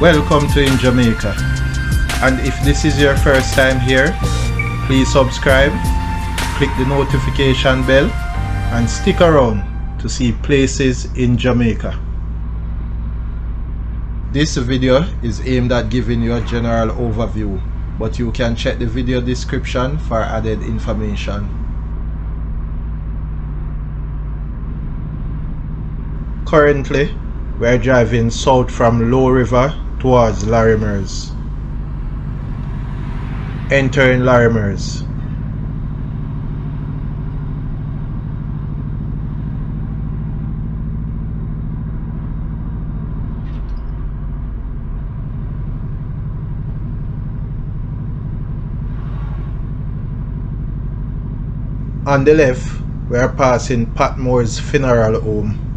Welcome to InJamaica, and if this is your first time here, please subscribe, click the notification bell and stick around to see places in Jamaica. This video is aimed at giving you a general overview, but you can check the video description for added information. Currently, we are driving south from Lowe River towards Lorrimers. Entering Lorrimers. On the left, we are passing Patmore's funeral home.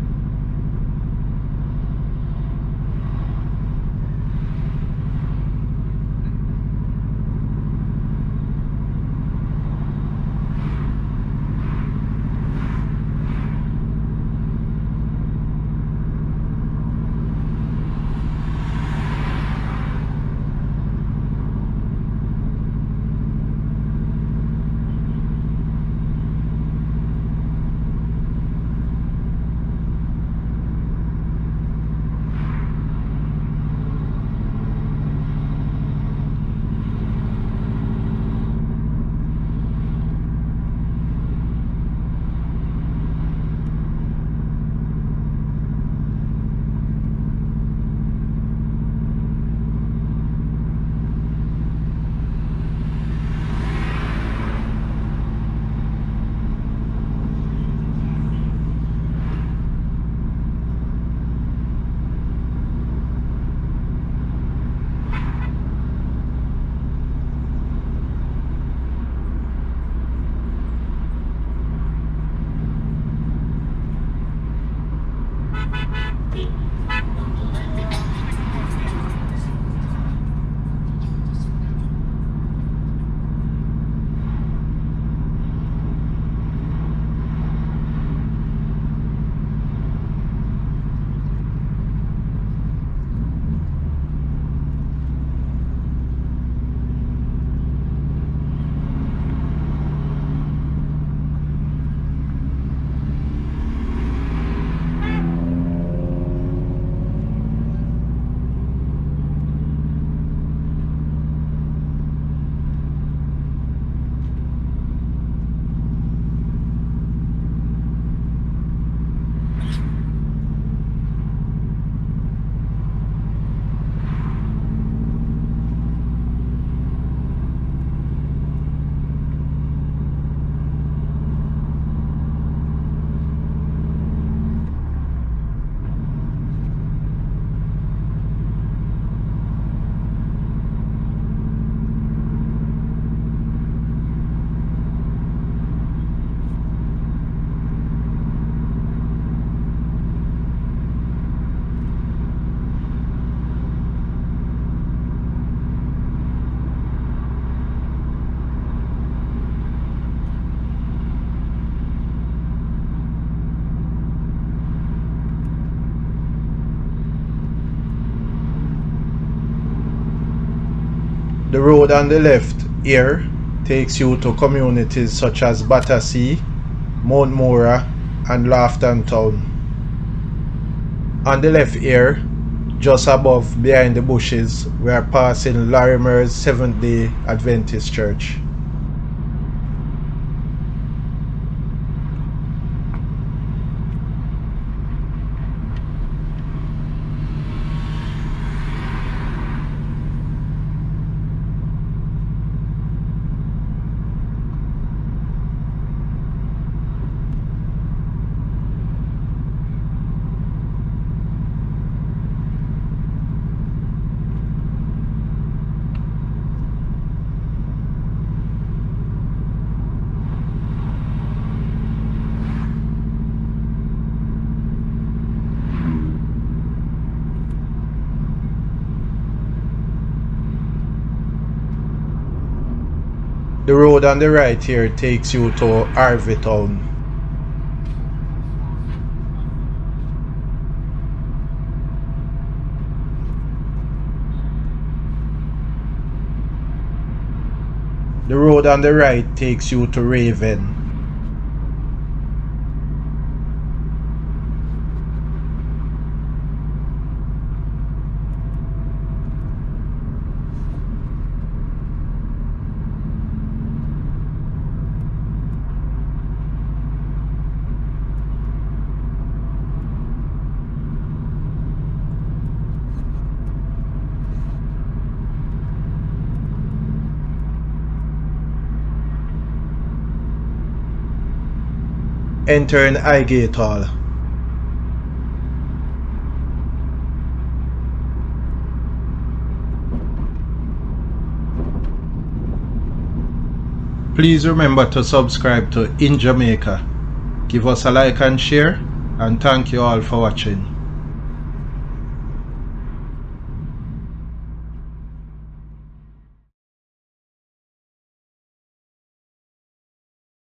The road on the left here takes you to communities such as Battersea, Mount Moriah and Laughton Town. On the left here, just above behind the bushes, we are passing Lorrimers Seventh-day Adventist Church. The road on the right here takes you to Harvey Town. The road on the right takes you to Raven. Entering Highgate Hall. Please remember to subscribe to InJamaica. Give us a like and share, and thank you all for watching.